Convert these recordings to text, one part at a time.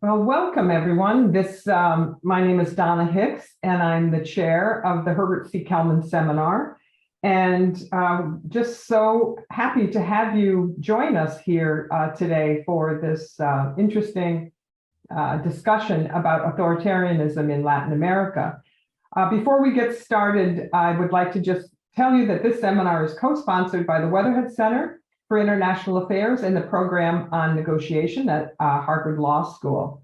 Well, welcome everyone. My name is Donna Hicks, and I'm the chair of the Herbert C. Kelman Seminar. And just so happy to have you join us here today for this interesting discussion about authoritarianism in Latin America. Before we get started, I would like to just tell you that this seminar is co-sponsored by the Weatherhead Center for International Affairs and the Program on Negotiation at Harvard Law School.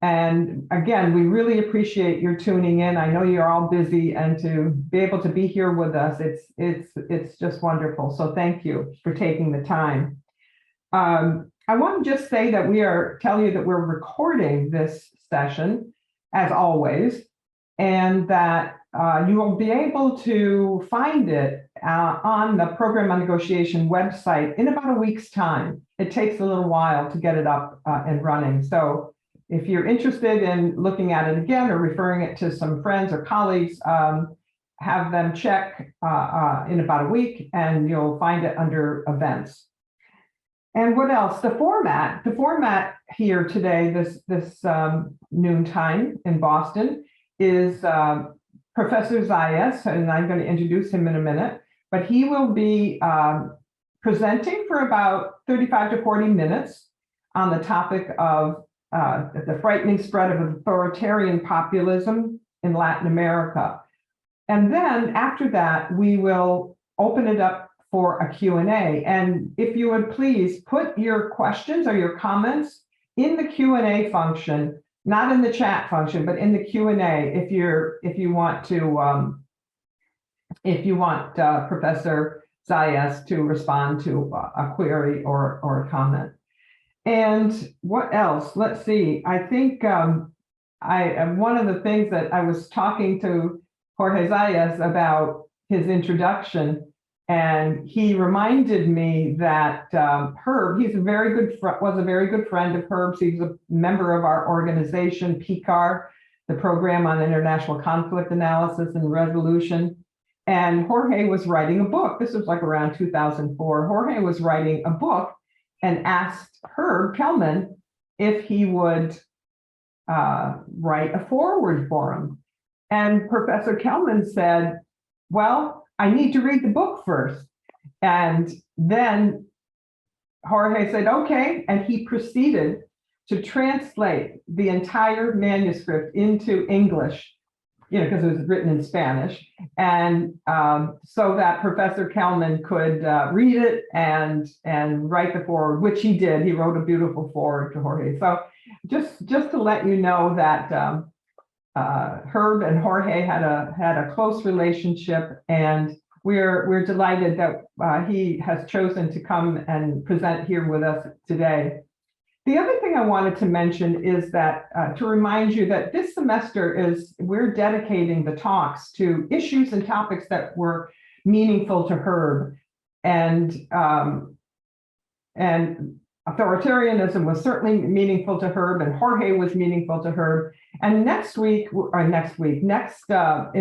And again, we really appreciate your tuning in. I know you're all busy, and to be able to be here with us, it's just wonderful. So thank you for taking the time. I want to just say that tell you that we're recording this session, as always, and that you will be able to find it on the Program on Negotiation website in about a week's time. It takes a little while to get it up and running. So if you're interested in looking at it again or referring it to some friends or colleagues, have them check in about a week, and you'll find it under events. And what else? The format here today, this noontime in Boston, is Professor Zalles, and I'm going to introduce him in a minute, but he will be presenting for about 35 to 40 minutes on the topic of the frightening spread of authoritarian populism in Latin America. And then after that, we will open it up for a Q&A. And if you would please put your questions or your comments in the Q&A function, not in the chat function, but in the Q&A if you want Professor Zalles to respond to a query or a comment. And what else? Let's see. I think one of the things that I was talking to Jorje Zalles about his introduction, and he reminded me that Herb, was a very good friend of Herb's. He's a member of our organization, PCAR, the Program on International Conflict Analysis and Resolution. And Jorge was writing a book. This was like around 2004. Jorge was writing a book and asked Herb Kelman if he would write a foreword for him. And Professor Kelman said, well, I need to read the book first. And then Jorge said, okay. And he proceeded to translate the entire manuscript into English, because it was written in Spanish. And so that Professor Kelman could read it and write the foreword, which he did. He wrote a beautiful foreword to Jorge. So just to let you know that Herb and Jorge had a close relationship, and we're delighted that he has chosen to come and present here with us today. The other thing I wanted to mention is that to remind you that this semester we're dedicating the talks to issues and topics that were meaningful to Herb, and authoritarianism was certainly meaningful to Herb, and Jorge was meaningful to Herb. And next in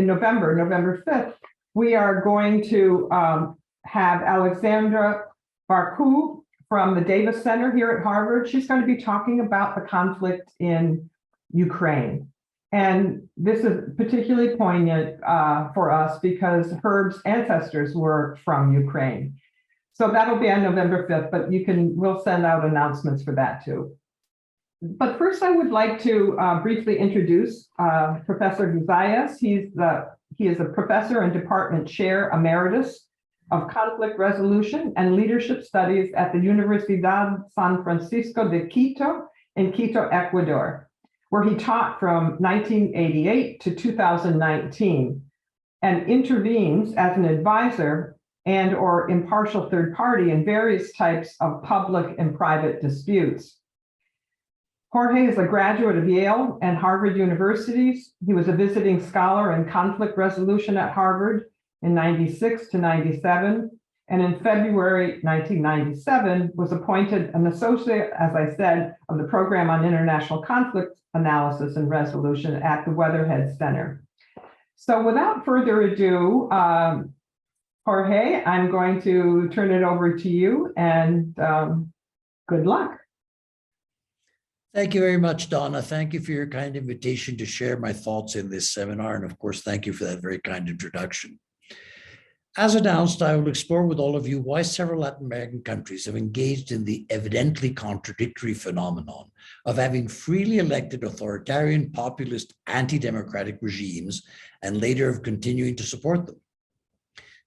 November 5th, we are going to have Alexandra Barku from the Davis Center here at Harvard. She's going to be talking about the conflict in Ukraine. And this is particularly poignant for us because Herb's ancestors were from Ukraine. So that'll be on November 5th, but we'll send out announcements for that too. But first, I would like to briefly introduce Professor Zalles. He is a professor and department chair emeritus of conflict resolution and leadership studies at the Universidad San Francisco de Quito in Quito, Ecuador, where he taught from 1988 to 2019 and intervenes as an advisor and/or impartial third party in various types of public and private disputes. Jorge is a graduate of Yale and Harvard universities. He was a visiting scholar in conflict resolution at Harvard in 96 to 97, and in February 1997 was appointed an associate, as I said, of the Program on International Conflict Analysis and Resolution at the Weatherhead Center. So without further ado, Jorge, I'm going to turn it over to you, and good luck. Thank you very much, Donna. Thank you for your kind invitation to share my thoughts in this seminar. And of course, thank you for that very kind introduction. As announced, I will explore with all of you why several Latin American countries have engaged in the evidently contradictory phenomenon of having freely elected authoritarian, populist, anti-democratic regimes, and later of continuing to support them.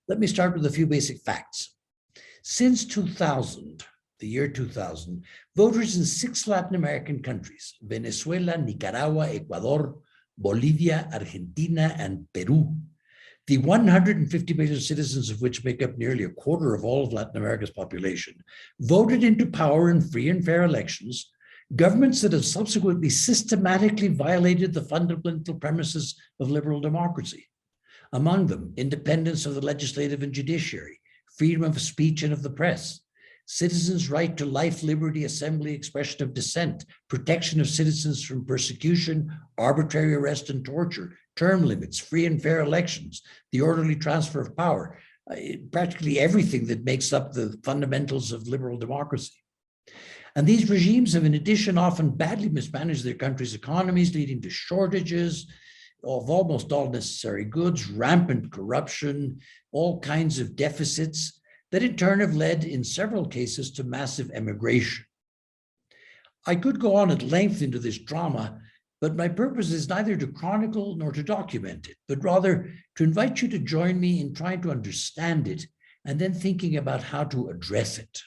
Let me start with a few basic facts. Since 2000, the year 2000, voters in 6 Latin American countries, Venezuela, Nicaragua, Ecuador, Bolivia, Argentina, and Peru, the 150 million citizens of which make up nearly a quarter of all of Latin America's population, voted into power in free and fair elections, governments that have subsequently systematically violated the fundamental premises of liberal democracy. Among them, independence of the legislative and judiciary, freedom of speech and of the press, citizens' right to life, liberty, assembly, expression of dissent, protection of citizens from persecution, arbitrary arrest and torture, term limits, free and fair elections, the orderly transfer of power, practically everything that makes up the fundamentals of liberal democracy. And these regimes have, in addition, often badly mismanaged their country's economies, leading to shortages of almost all necessary goods, rampant corruption, all kinds of deficits, that in turn have led, in several cases, to massive emigration. I could go on at length into this drama, but my purpose is neither to chronicle nor to document it, but rather to invite you to join me in trying to understand it and then thinking about how to address it.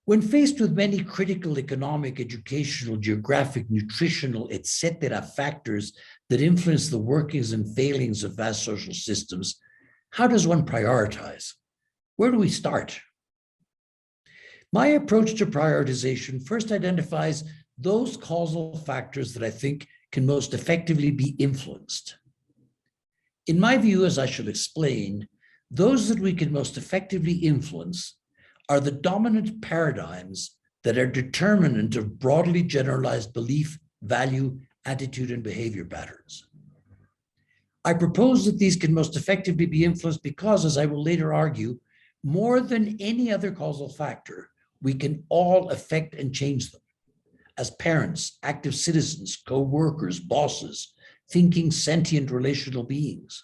When faced with many critical economic, educational, geographic, nutritional, etc. factors that influence the workings and failings of vast social systems, how does one prioritize? Where do we start? My approach to prioritization first identifies those causal factors that I think can most effectively be influenced. In my view, as I shall explain, those that we can most effectively influence are the dominant paradigms that are determinant of broadly generalized belief, value, attitude, and behavior patterns. I propose that these can most effectively be influenced because, as I will later argue, more than any other causal factor, we can all affect and change them. As parents, active citizens, co-workers, bosses, thinking, sentient, relational beings.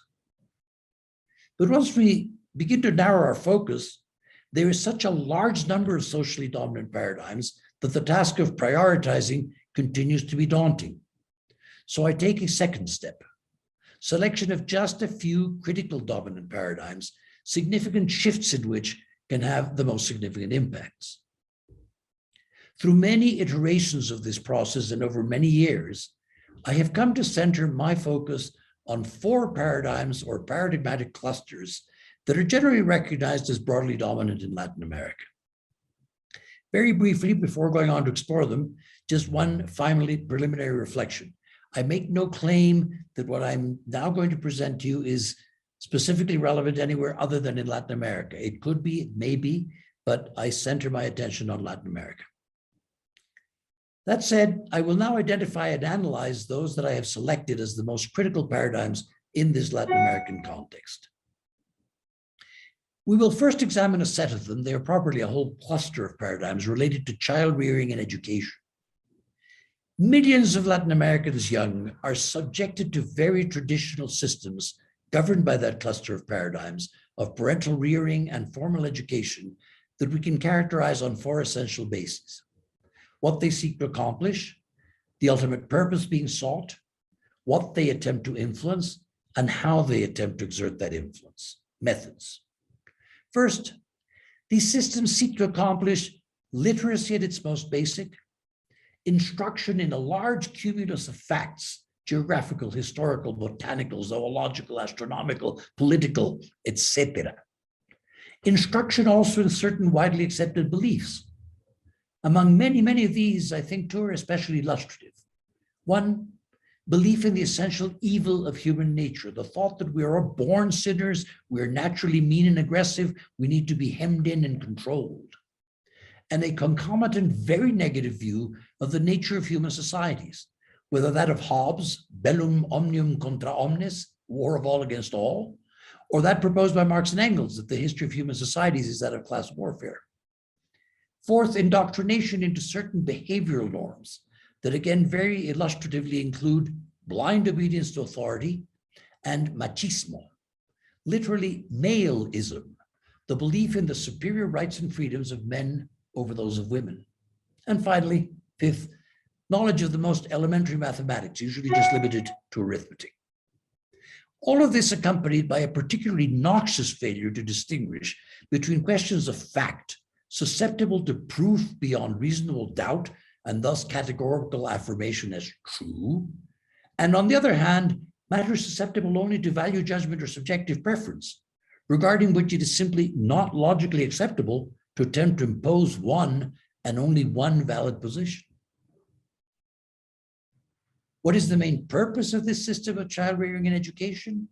But once we begin to narrow our focus, there is such a large number of socially dominant paradigms that the task of prioritizing continues to be daunting. So I take a second step. Selection of just a few critical dominant paradigms, significant shifts in which can have the most significant impacts. Through many iterations of this process and over many years, I have come to center my focus on 4 paradigms or paradigmatic clusters that are generally recognized as broadly dominant in Latin America. Very briefly, before going on to explore them, just one finally preliminary reflection. I make no claim that what I'm now going to present to you is specifically relevant anywhere other than in Latin America. It could be, it may be, but I center my attention on Latin America. That said, I will now identify and analyze those that I have selected as the most critical paradigms in this Latin American context. We will first examine a set of them. They are properly a whole cluster of paradigms related to child rearing and education. Millions of Latin Americans young are subjected to very traditional systems governed by that cluster of paradigms of parental rearing and formal education that we can characterize on 4 essential bases. What they seek to accomplish, the ultimate purpose being sought, what they attempt to influence, and how they attempt to exert that influence. Methods. First, these systems seek to accomplish literacy at its most basic, instruction in a large cumulus of facts, geographical, historical, botanical, zoological, astronomical, political, etc. Instruction also in certain widely accepted beliefs. Among many, many of these, I think 2 are especially illustrative. 1, belief in the essential evil of human nature, the thought that we are born sinners, we are naturally mean and aggressive, we need to be hemmed in and controlled. And a concomitant, very negative view of the nature of human societies, whether that of Hobbes, bellum omnium contra omnes, war of all against all, or that proposed by Marx and Engels, that the history of human societies is that of class warfare. Fourth, indoctrination into certain behavioral norms that again very illustratively include blind obedience to authority and machismo, literally maleism, the belief in the superior rights and freedoms of men over those of women. And finally, fifth, knowledge of the most elementary mathematics, usually just limited to arithmetic. All of this accompanied by a particularly noxious failure to distinguish between questions of fact, susceptible to proof beyond reasonable doubt, and thus categorical affirmation as true, and on the other hand, matters susceptible only to value judgment or subjective preference, regarding which it is simply not logically acceptable to attempt to impose one and only one valid position. What is the main purpose of this system of child rearing and education?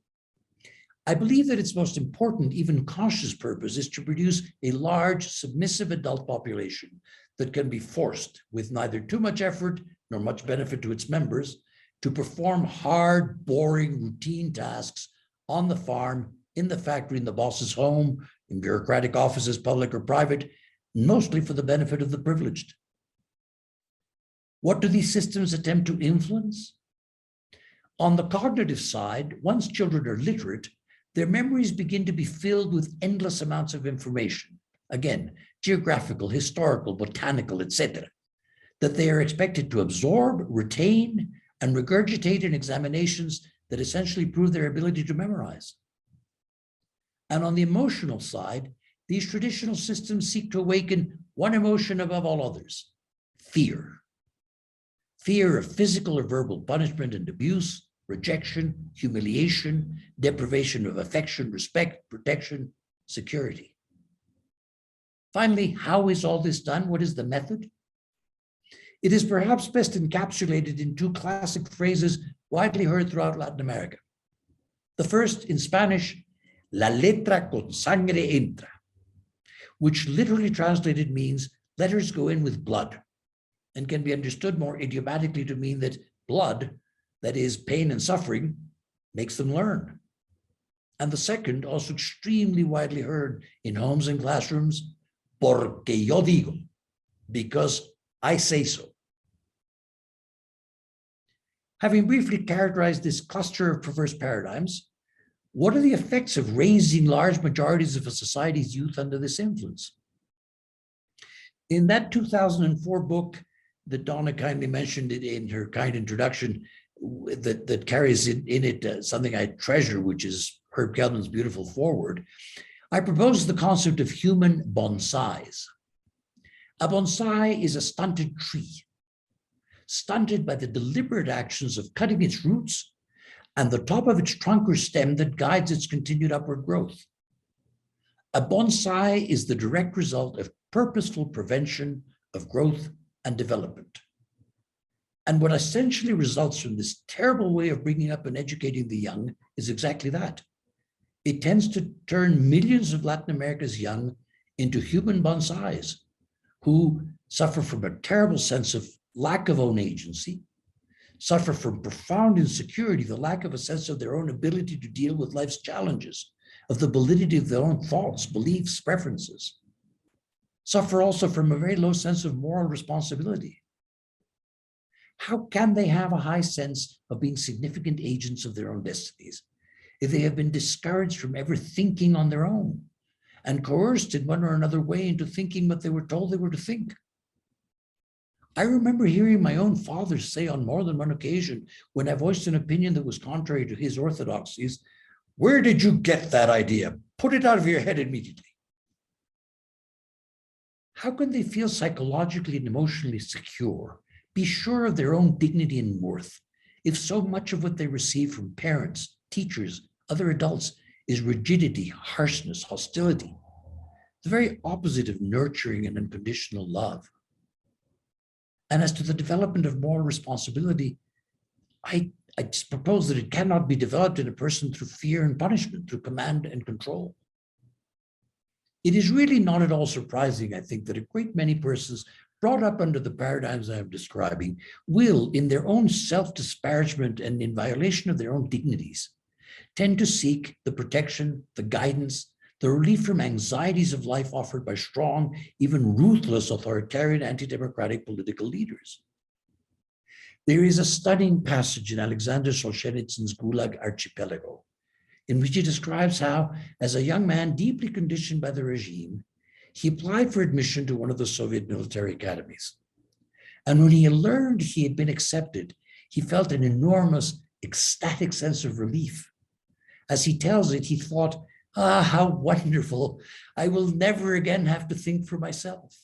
I believe that its most important, even conscious purpose is to produce a large, submissive adult population that can be forced, with neither too much effort nor much benefit to its members, to perform hard, boring, routine tasks on the farm, in the factory, in the boss's home, in bureaucratic offices, public or private, mostly for the benefit of the privileged. What do these systems attempt to influence? On the cognitive side, once children are literate, their memories begin to be filled with endless amounts of information, again, geographical, historical, botanical, etc., that they are expected to absorb, retain, and regurgitate in examinations that essentially prove their ability to memorize. And on the emotional side, these traditional systems seek to awaken one emotion above all others: fear. Fear of physical or verbal punishment and abuse, rejection, humiliation, deprivation of affection, respect, protection, security. Finally, how is all this done? What is the method? It is perhaps best encapsulated in two classic phrases widely heard throughout Latin America. The first, in Spanish, la letra con sangre entra, which literally translated means letters go in with blood, and can be understood more idiomatically to mean that blood, that is pain and suffering, makes them learn. And the second, also extremely widely heard in homes and classrooms, porque yo digo, because I say so. Having briefly characterized this cluster of perverse paradigms, what are the effects of raising large majorities of a society's youth under this influence? In that 2004 book that Donna kindly mentioned it in her kind introduction, that carries in it something I treasure, which is Herb Kelman's beautiful foreword, I propose the concept of human bonsais. A bonsai is a stunted tree, stunted by the deliberate actions of cutting its roots and the top of its trunk or stem that guides its continued upward growth. A bonsai is the direct result of purposeful prevention of growth and development. And what essentially results from this terrible way of bringing up and educating the young is exactly that. It tends to turn millions of Latin America's young into human bonsais who suffer from a terrible sense of lack of own agency, suffer from profound insecurity, the lack of a sense of their own ability to deal with life's challenges, of the validity of their own thoughts, beliefs, preferences, suffer also from a very low sense of moral responsibility. How can they have a high sense of being significant agents of their own destinies if they have been discouraged from ever thinking on their own and coerced in one or another way into thinking what they were told they were to think? I remember hearing my own father say on more than one occasion, when I voiced an opinion that was contrary to his orthodoxies, "Where did you get that idea? Put it out of your head immediately." How can they feel psychologically and emotionally secure, be sure of their own dignity and worth, if so much of what they receive from parents, teachers, other adults is rigidity, harshness, hostility, the very opposite of nurturing and unconditional love? And as to the development of moral responsibility, I just propose that it cannot be developed in a person through fear and punishment, through command and control. It is really not at all surprising, I think, that a great many persons brought up under the paradigms I am describing will, in their own self-disparagement and in violation of their own dignities, tend to seek the protection, the guidance, the relief from anxieties of life offered by strong, even ruthless authoritarian anti-democratic political leaders. There is a stunning passage in Alexander Solzhenitsyn's Gulag Archipelago, in which he describes how, as a young man deeply conditioned by the regime, he applied for admission to one of the Soviet military academies. And when he learned he had been accepted, he felt an enormous, ecstatic sense of relief. As he tells it, he thought, "Ah, how wonderful. I will never again have to think for myself."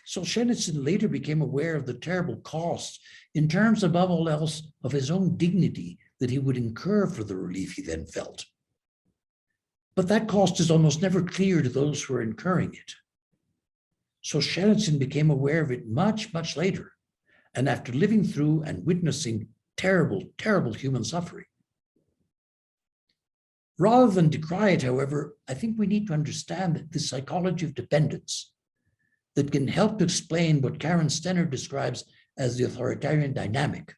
Solzhenitsyn later became aware of the terrible costs, in terms above all else of his own dignity, that he would incur for the relief he then felt. But that cost is almost never clear to those who are incurring it. Solzhenitsyn became aware of it much, much later, and after living through and witnessing terrible, terrible human suffering. Rather than decry it, however, I think we need to understand the psychology of dependence that can help to explain what Karen Stenner describes as the authoritarian dynamic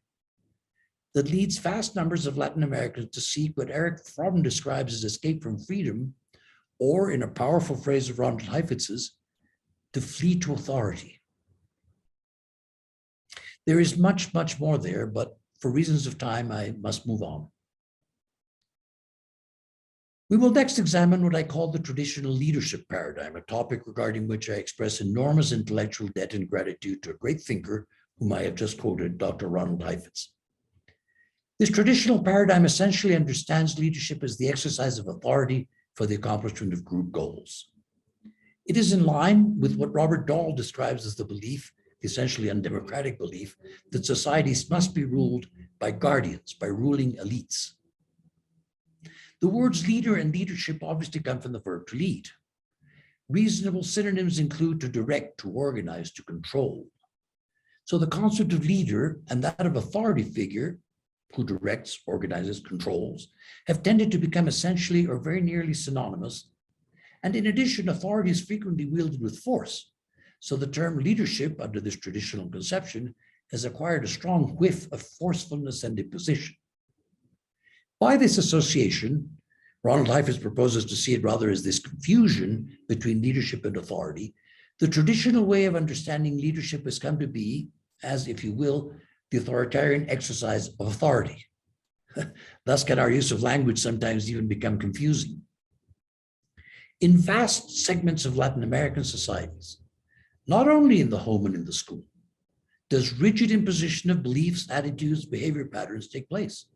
that leads vast numbers of Latin Americans to seek what Eric Fromm describes as escape from freedom, or in a powerful phrase of Ronald Heifetz's, to flee to authority. There is much, much more there, but for reasons of time, I must move on. We will next examine what I call the traditional leadership paradigm, a topic regarding which I express enormous intellectual debt and gratitude to a great thinker whom I have just quoted, Dr. Ronald Heifetz. This traditional paradigm essentially understands leadership as the exercise of authority for the accomplishment of group goals. It is in line with what Robert Dahl describes as the belief, the essentially undemocratic belief, that societies must be ruled by guardians, by ruling elites. The words leader and leadership obviously come from the verb to lead. Reasonable synonyms include to direct, to organize, to control. So the concept of leader and that of authority figure, who directs, organizes, controls, have tended to become essentially or very nearly synonymous. And in addition, authority is frequently wielded with force. So the term leadership, under this traditional conception, has acquired a strong whiff of forcefulness and imposition. By this association, Ronald Heifetz proposes to see it rather as this confusion between leadership and authority. The traditional way of understanding leadership has come to be, as if you will, the authoritarian exercise of authority. Thus can our use of language sometimes even become confusing. In vast segments of Latin American societies, not only in the home and in the school, does rigid imposition of beliefs, attitudes, behavior patterns take place.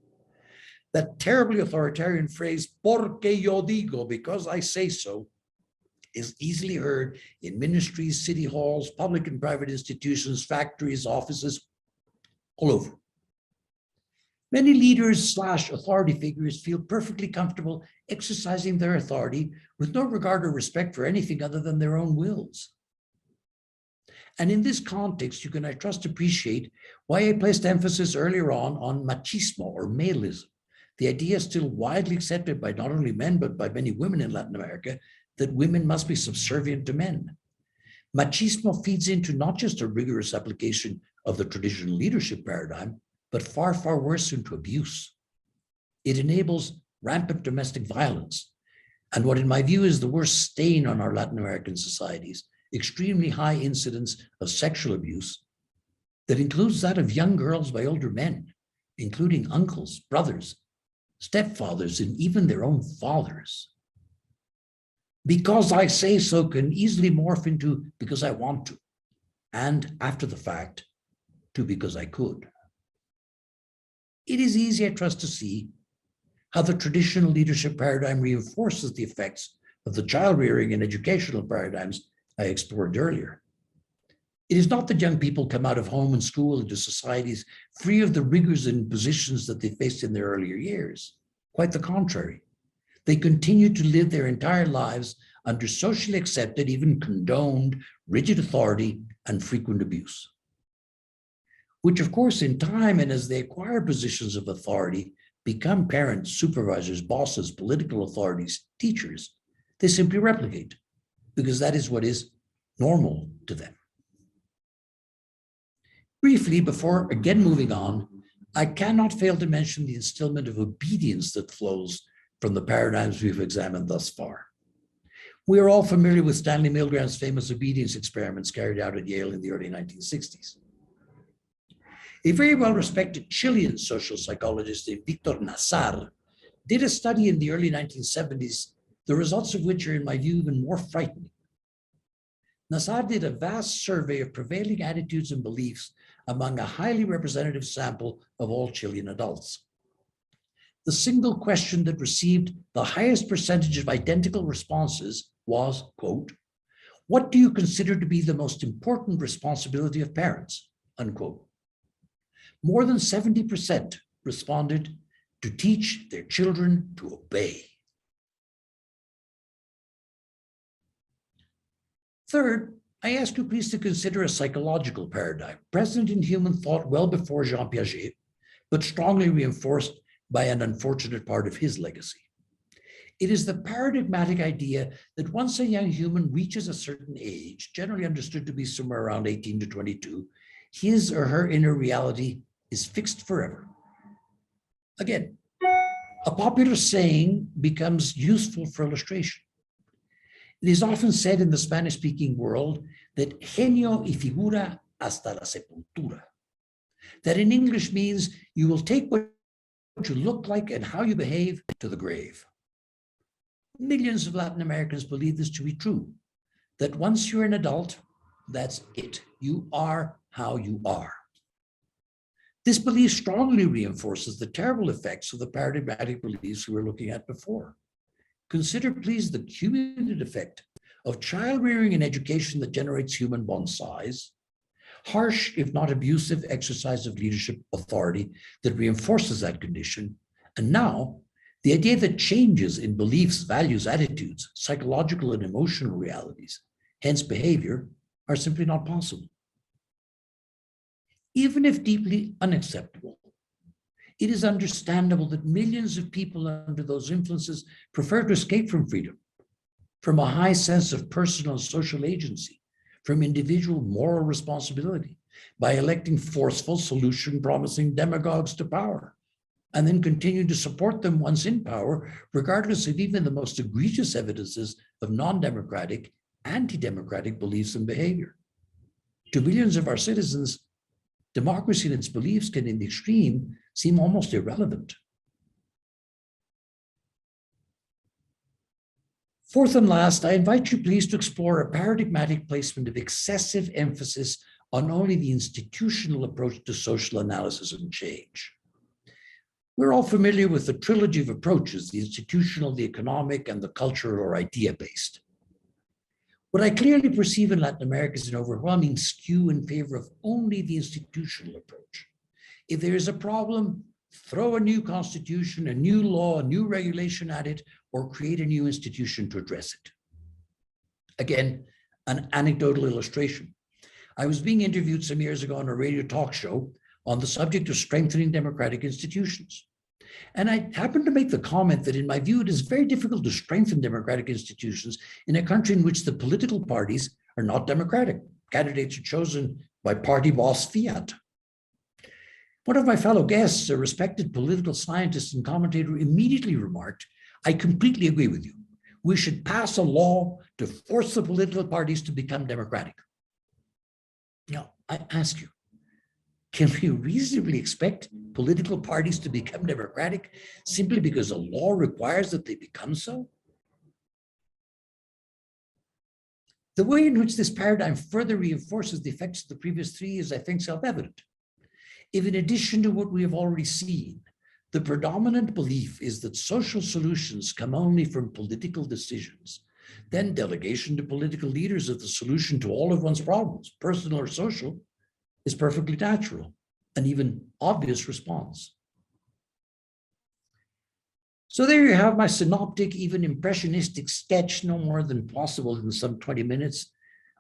That terribly authoritarian phrase, porque yo digo, because I say so, is easily heard in ministries, city halls, public and private institutions, factories, offices, all over. Many leaders / authority figures feel perfectly comfortable exercising their authority with no regard or respect for anything other than their own wills. And in this context, you can, I trust, appreciate why I placed emphasis earlier on machismo or maleism, the idea still widely accepted by not only men, but by many women in Latin America, that women must be subservient to men. Machismo feeds into not just a rigorous application of the traditional leadership paradigm, but far, far worse, into abuse. It enables rampant domestic violence, and what in my view is the worst stain on our Latin American societies, extremely high incidence of sexual abuse that includes that of young girls by older men, including uncles, brothers, stepfathers, and even their own fathers. Because I say so can easily morph into because I want to, and after the fact, to because I could. It is easy, I trust, to see how the traditional leadership paradigm reinforces the effects of the child rearing and educational paradigms I explored earlier. It is not that young people come out of home and school into societies free of the rigors and impositions that they faced in their earlier years. Quite the contrary. They continue to live their entire lives under socially accepted, even condoned, rigid authority and frequent abuse. Which, of course, in time and as they acquire positions of authority, become parents, supervisors, bosses, political authorities, teachers, they simply replicate, because that is what is normal to them. Briefly, before again moving on, I cannot fail to mention the instillment of obedience that flows from the paradigms we've examined thus far. We are all familiar with Stanley Milgram's famous obedience experiments carried out at Yale in the early 1960s. A very well-respected Chilean social psychologist named Victor Nassar did a study in the early 1970s, the results of which are, in my view, even more frightening. Nassar did a vast survey of prevailing attitudes and beliefs among a highly representative sample of all Chilean adults. The single question that received the highest percentage of identical responses was, quote, "What do you consider to be the most important responsibility of parents?" Unquote. More than 70% responded to teach their children to obey. Third, I ask you please to consider a psychological paradigm present in human thought well before Jean Piaget, but strongly reinforced by an unfortunate part of his legacy. It is the paradigmatic idea that once a young human reaches a certain age, generally understood to be somewhere around 18 to 22, his or her inner reality is fixed forever. Again, a popular saying becomes useful for illustration. It is often said in the Spanish-speaking world that genio y figura hasta la sepultura. That in English means you will take what you look like and how you behave to the grave. Millions of Latin Americans believe this to be true, that once you're an adult, that's it. You are how you are. This belief strongly reinforces the terrible effects of the paradigmatic beliefs we were looking at before. Consider, please, the cumulative effect of child rearing and education that generates human bonsais, harsh, if not abusive, exercise of leadership authority that reinforces that condition, and now the idea that changes in beliefs, values, attitudes, psychological and emotional realities, hence behavior, are simply not possible. Even if deeply unacceptable, it is understandable that millions of people under those influences prefer to escape from freedom, from a high sense of personal and social agency, from individual moral responsibility, by electing forceful, solution-promising demagogues to power, and then continue to support them once in power, regardless of even the most egregious evidences of non-democratic, anti-democratic beliefs and behavior. To millions of our citizens, democracy and its beliefs can, in the extreme, seem almost irrelevant. Fourth and last, I invite you please to explore a paradigmatic placement of excessive emphasis on only the institutional approach to social analysis and change. We're all familiar with the trilogy of approaches, the institutional, the economic, and the cultural or idea-based. What I clearly perceive in Latin America is an overwhelming skew in favor of only the institutional approach. If there is a problem, throw a new constitution, a new law, a new regulation at it, or create a new institution to address it. Again, an anecdotal illustration. I was being interviewed some years ago on a radio talk show on the subject of strengthening democratic institutions. And I happened to make the comment that in my view, it is very difficult to strengthen democratic institutions in a country in which the political parties are not democratic. Candidates are chosen by party boss fiat. One of my fellow guests, a respected political scientist and commentator, immediately remarked, "I completely agree with you. We should pass a law to force the political parties to become democratic." Now, I ask you, can we reasonably expect political parties to become democratic simply because a law requires that they become so? The way in which this paradigm further reinforces the effects of the previous three is, I think, self-evident. If in addition to what we have already seen, the predominant belief is that social solutions come only from political decisions, then delegation to political leaders of the solution to all of one's problems, personal or social, is perfectly natural, an even obvious response. So there you have my synoptic, even impressionistic sketch, no more than possible in some 20 minutes,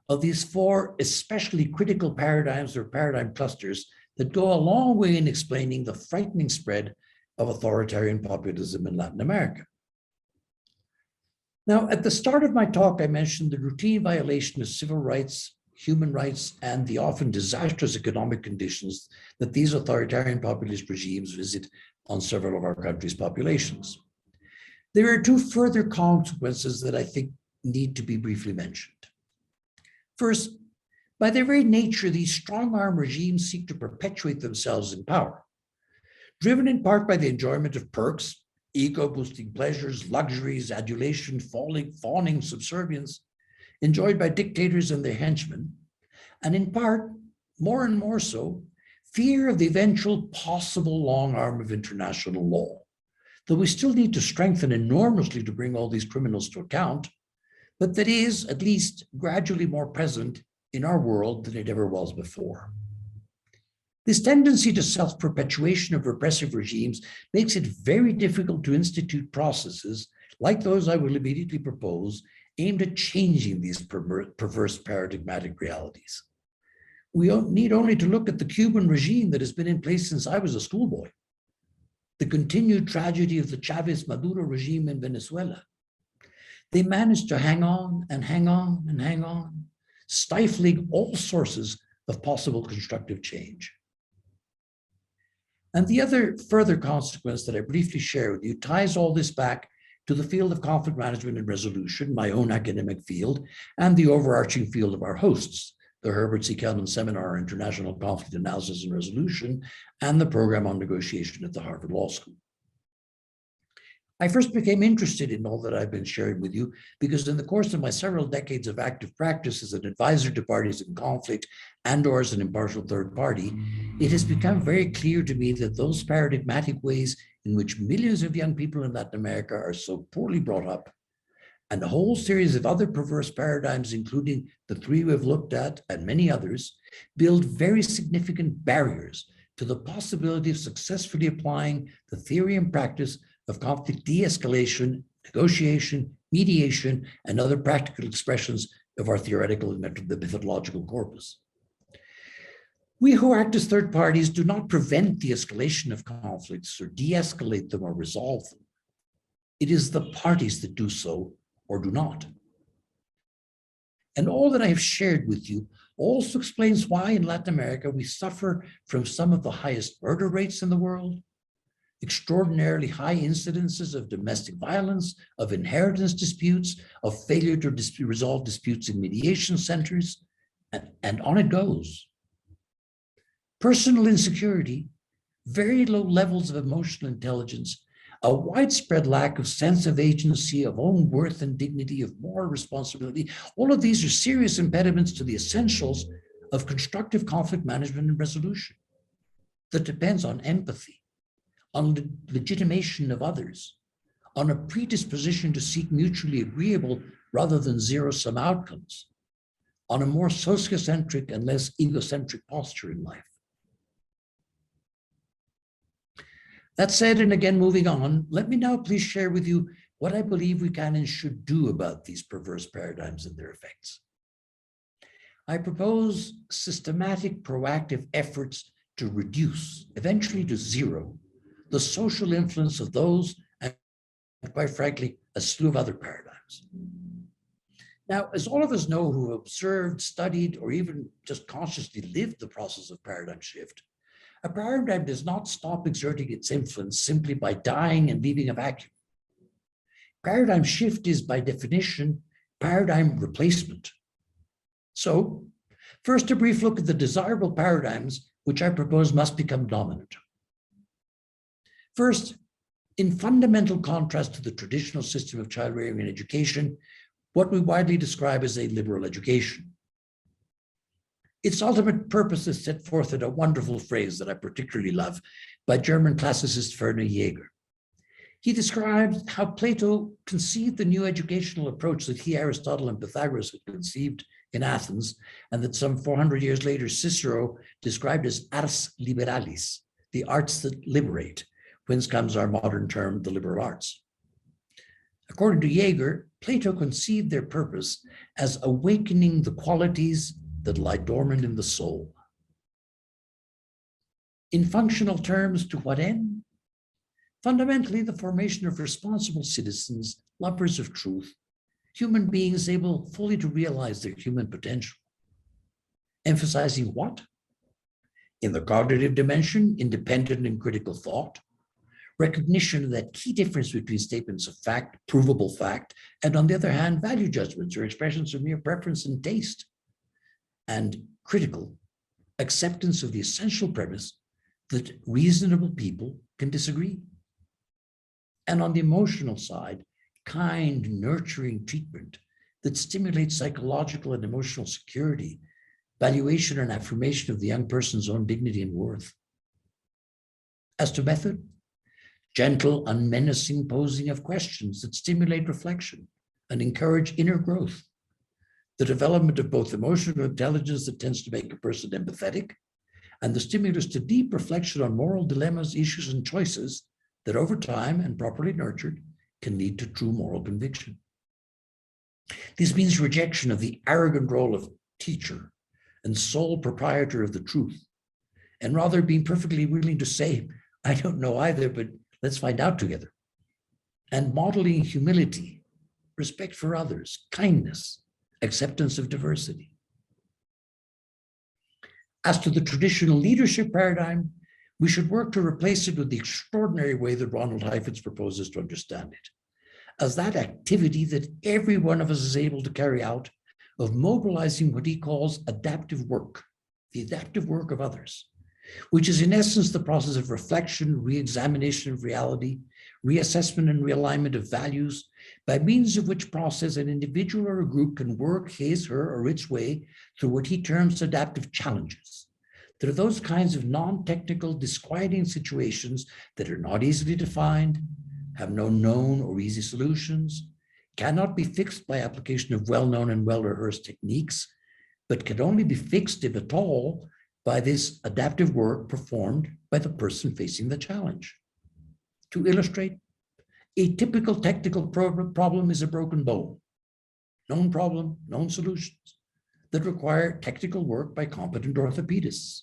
of these four especially critical paradigms or paradigm clusters that go a long way in explaining the frightening spread of authoritarian populism in Latin America. Now, at the start of my talk, I mentioned the routine violation of civil rights, human rights, and the often disastrous economic conditions that these authoritarian populist regimes visit on several of our country's populations. There are two further consequences that I think need to be briefly mentioned. First, by their very nature, these strong-arm regimes seek to perpetuate themselves in power, driven in part by the enjoyment of perks, ego-boosting pleasures, luxuries, adulation, fawning subservience, enjoyed by dictators and their henchmen, and in part, more and more so, fear of the eventual possible long arm of international law, though we still need to strengthen enormously to bring all these criminals to account, but that is at least gradually more present in our world than it ever was before. This tendency to self-perpetuation of repressive regimes makes it very difficult to institute processes like those I will immediately propose, aimed at changing these perverse paradigmatic realities. We need only to look at the Cuban regime that has been in place since I was a schoolboy, the continued tragedy of the Chavez-Maduro regime in Venezuela. They managed to hang on and hang on and hang on, stifling all sources of possible constructive change. And the other further consequence that I briefly share with you ties all this back to the field of conflict management and resolution, my own academic field, and the overarching field of our hosts, the Herbert C. Kelman Seminar on International Conflict Analysis and Resolution, and the program on negotiation at the Harvard Law School. I first became interested in all that I've been sharing with you because in the course of my several decades of active practice as an advisor to parties in conflict and/or as an impartial third party, it has become very clear to me that those paradigmatic ways in which millions of young people in Latin America are so poorly brought up, and a whole series of other perverse paradigms, including the three we've looked at and many others, build very significant barriers to the possibility of successfully applying the theory and practice of conflict de-escalation, negotiation, mediation, and other practical expressions of our theoretical and methodological corpus. We who act as third parties do not prevent the escalation of conflicts or de-escalate them or resolve them. It is the parties that do so or do not. And all that I have shared with you also explains why in Latin America we suffer from some of the highest murder rates in the world, extraordinarily high incidences of domestic violence, of inheritance disputes, of failure to resolve disputes in mediation centers, and on it goes. Personal insecurity, very low levels of emotional intelligence, a widespread lack of sense of agency, of own worth and dignity, of moral responsibility, all of these are serious impediments to the essentials of constructive conflict management and resolution that depends on empathy, on legitimation of others, on a predisposition to seek mutually agreeable rather than zero-sum outcomes, on a more sociocentric and less egocentric posture in life. That said, and again moving on, let me now please share with you what I believe we can and should do about these perverse paradigms and their effects. I propose systematic, proactive efforts to reduce, eventually to zero, the social influence of those, and quite frankly, a slew of other paradigms. Now, as all of us know who have observed, studied, or even just consciously lived the process of paradigm shift, a paradigm does not stop exerting its influence simply by dying and leaving a vacuum. Paradigm shift is, by definition, paradigm replacement. So, first, a brief look at the desirable paradigms which I propose must become dominant. First, in fundamental contrast to the traditional system of child rearing and education, what we widely describe as a liberal education. Its ultimate purpose is set forth in a wonderful phrase that I particularly love by German classicist Werner Jaeger. He describes how Plato conceived the new educational approach that he, Aristotle, and Pythagoras had conceived in Athens, and that some 400 years later Cicero described as ars liberalis, the arts that liberate, whence comes our modern term, the liberal arts. According to Jaeger, Plato conceived their purpose as awakening the qualities that lie dormant in the soul. In functional terms, to what end? Fundamentally, the formation of responsible citizens, lovers of truth, human beings able fully to realize their human potential. Emphasizing what? In the cognitive dimension, independent and critical thought, recognition of that key difference between statements of fact, provable fact, and on the other hand, value judgments or expressions of mere preference and taste, and critical acceptance of the essential premise that reasonable people can disagree. And on the emotional side, kind, nurturing treatment that stimulates psychological and emotional security, valuation and affirmation of the young person's own dignity and worth. As to method, gentle, unmenacing posing of questions that stimulate reflection and encourage inner growth, the development of both emotional intelligence that tends to make a person empathetic, and the stimulus to deep reflection on moral dilemmas, issues, and choices that over time and properly nurtured can lead to true moral conviction. This means rejection of the arrogant role of teacher and sole proprietor of the truth, and rather being perfectly willing to say, I don't know either, but let's find out together. And modeling humility, respect for others, kindness, acceptance of diversity. As to the traditional leadership paradigm, we should work to replace it with the extraordinary way that Ronald Heifetz proposes to understand it, as that activity that every one of us is able to carry out of mobilizing what he calls adaptive work, the adaptive work of others, which is in essence the process of reflection, re-examination of reality, reassessment and realignment of values, by means of which process an individual or a group can work his, her, or its way through what he terms adaptive challenges. There are those kinds of non-technical, disquieting situations that are not easily defined, have no known or easy solutions, cannot be fixed by application of well-known and well-rehearsed techniques, but can only be fixed, if at all, by this adaptive work performed by the person facing the challenge. To illustrate, a typical technical problem is a broken bone. Known problem, known solutions that require technical work by competent orthopedists.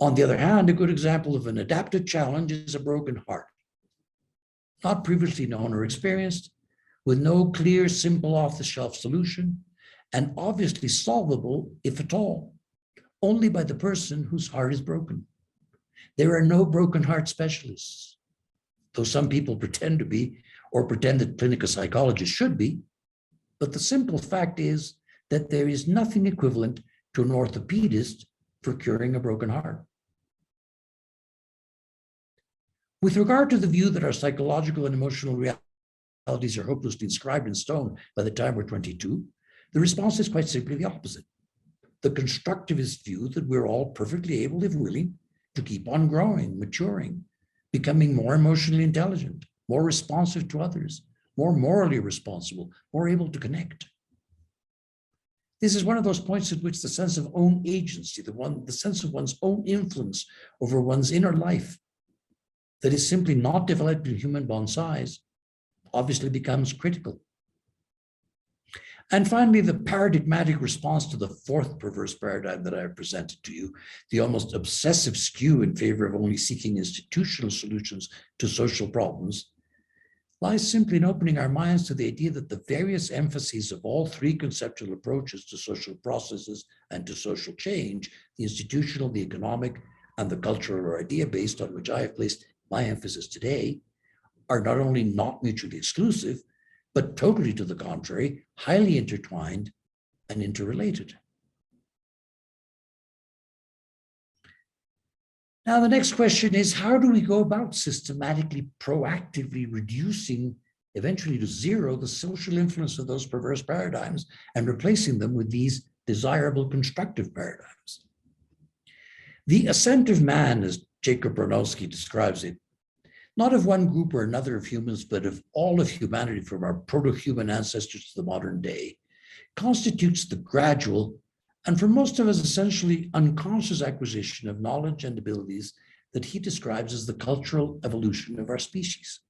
On the other hand, a good example of an adaptive challenge is a broken heart, not previously known or experienced, with no clear, simple, off-the-shelf solution, and obviously solvable, if at all, only by the person whose heart is broken. There are no broken heart specialists, though some people pretend to be, or pretend that clinical psychologists should be. But the simple fact is that there is nothing equivalent to an orthopedist for curing a broken heart. With regard to the view that our psychological and emotional realities are hopelessly inscribed in stone by the time we're 22, the response is quite simply the opposite. The constructivist view that we're all perfectly able, if willing, to keep on growing, maturing, becoming more emotionally intelligent, more responsive to others, more morally responsible, more able to connect. This is one of those points at which the sense of own agency, the sense of one's own influence over one's inner life that is simply not developed in human bonsais, obviously becomes critical. And finally, the paradigmatic response to the fourth perverse paradigm that I have presented to you, the almost obsessive skew in favor of only seeking institutional solutions to social problems, lies simply in opening our minds to the idea that the various emphases of all three conceptual approaches to social processes and to social change, the institutional, the economic, and the cultural or idea-based, on which I have placed my emphasis today, are not only not mutually exclusive, but totally to the contrary, highly intertwined and interrelated. Now, the next question is, how do we go about systematically, proactively reducing, eventually to zero, the social influence of those perverse paradigms and replacing them with these desirable constructive paradigms? The ascent of man, as Jacob Bronowski describes it, not of one group or another of humans, but of all of humanity from our proto-human ancestors to the modern day, constitutes the gradual, and for most of us essentially unconscious acquisition of knowledge and abilities that he describes as the cultural evolution of our species.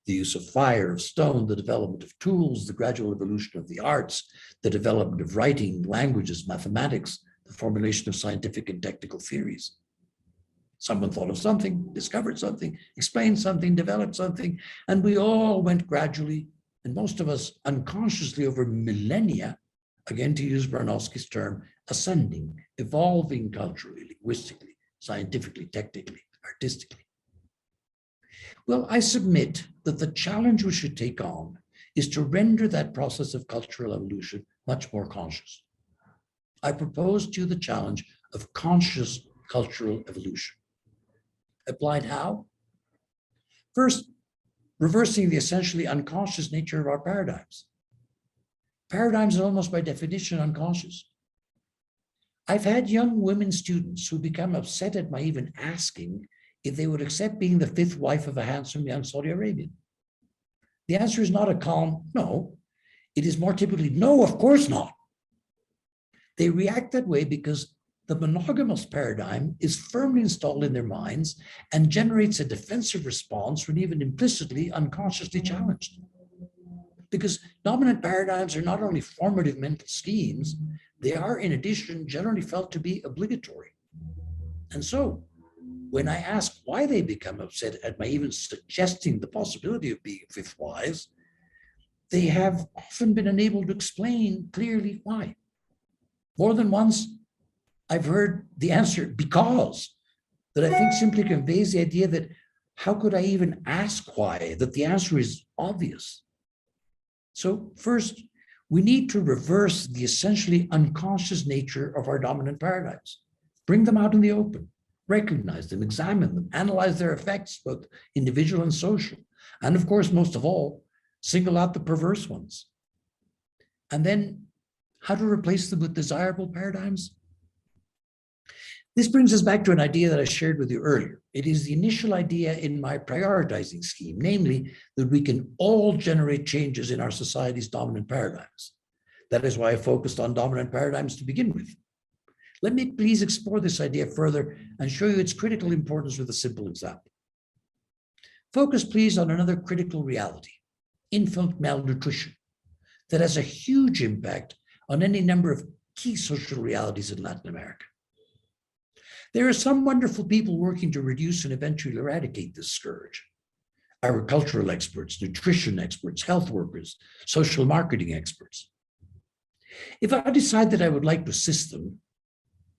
The use of fire, of stone, the development of tools, the gradual evolution of the arts, the development of writing, languages, mathematics, the formulation of scientific and technical theories. Someone thought of something, discovered something, explained something, developed something, and we all went gradually, and most of us unconsciously over millennia, again to use Bronowski's term, ascending, evolving culturally, linguistically, scientifically, technically, artistically. Well, I submit that the challenge we should take on is to render that process of cultural evolution much more conscious. I propose to you the challenge of conscious cultural evolution. Applied how? First, reversing the essentially unconscious nature of our paradigms. Paradigms are almost by definition unconscious. I've had young women students who become upset at my even asking if they would accept being the fifth wife of a handsome young Saudi Arabian. The answer is not a calm no. It is more typically, no, of course not. They react that way because the monogamous paradigm is firmly installed in their minds and generates a defensive response when even implicitly unconsciously challenged. Because dominant paradigms are not only formative mental schemes, they are in addition generally felt to be obligatory. And so, when I ask why they become upset at my even suggesting the possibility of being fifth wives, they have often been unable to explain clearly why. More than once, I've heard the answer, because, that I think simply conveys the idea that how could I even ask why, that the answer is obvious. So first, we need to reverse the essentially unconscious nature of our dominant paradigms, bring them out in the open, recognize them, examine them, analyze their effects, both individual and social, and of course, most of all, single out the perverse ones. And then how to replace them with desirable paradigms? This brings us back to an idea that I shared with you earlier. It is the initial idea in my prioritizing scheme, namely that we can all generate changes in our society's dominant paradigms. That is why I focused on dominant paradigms to begin with. Let me please explore this idea further and show you its critical importance with a simple example. Focus, please, on another critical reality, infant malnutrition, that has a huge impact on any number of key social realities in Latin America. There are some wonderful people working to reduce and eventually eradicate this scourge. Agricultural experts, nutrition experts, health workers, social marketing experts. If I decide that I would like to assist them,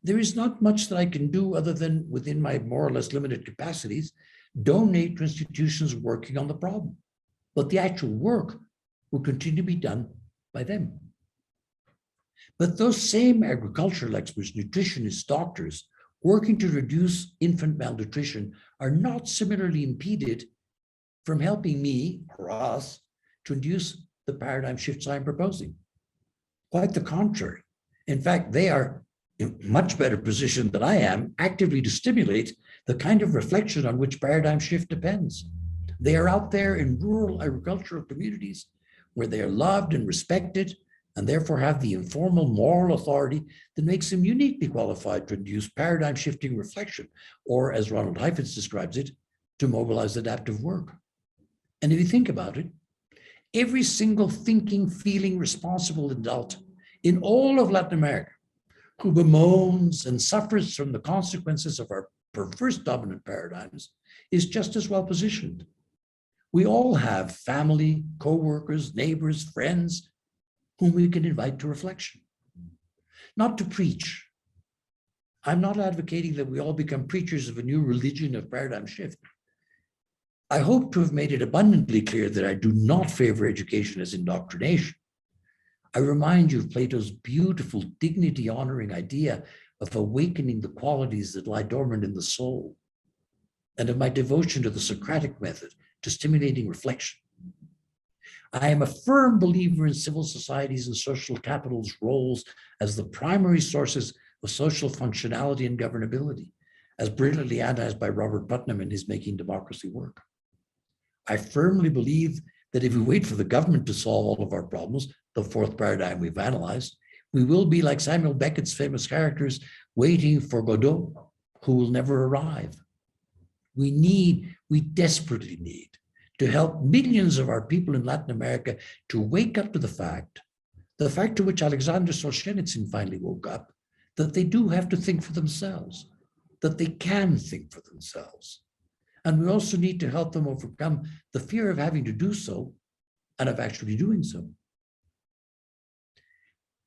there is not much that I can do other than, within my more or less limited capacities, donate to institutions working on the problem. But the actual work will continue to be done by them. But those same agricultural experts, nutritionists, doctors, working to reduce infant malnutrition are not similarly impeded from helping me or us to induce the paradigm shifts I'm proposing. Quite the contrary. In fact, they are in much better position than I am actively to stimulate the kind of reflection on which paradigm shift depends. They are out there in rural agricultural communities where they are loved and respected, and therefore have the informal moral authority that makes them uniquely qualified to induce paradigm shifting reflection, or as Ronald Heifetz describes it, to mobilize adaptive work. And if you think about it, every single thinking, feeling, responsible adult in all of Latin America who bemoans and suffers from the consequences of our perverse dominant paradigms is just as well positioned. We all have family, co-workers, neighbors, friends, whom we can invite to reflection, not to preach. I'm not advocating that we all become preachers of a new religion of paradigm shift. I hope to have made it abundantly clear that I do not favor education as indoctrination. I remind you of Plato's beautiful dignity-honoring idea of awakening the qualities that lie dormant in the soul, and of my devotion to the Socratic method to stimulating reflection. I am a firm believer in civil societies and social capital's roles as the primary sources of social functionality and governability, as brilliantly analyzed by Robert Putnam in his Making Democracy work. I firmly believe that if we wait for the government to solve all of our problems, the fourth paradigm we've analyzed, we will be like Samuel Beckett's famous characters, waiting for Godot, who will never arrive. We desperately need to help millions of our people in Latin America to wake up to the fact to which Alexander Solzhenitsyn finally woke up, that they do have to think for themselves, that they can think for themselves. And we also need to help them overcome the fear of having to do so and of actually doing so.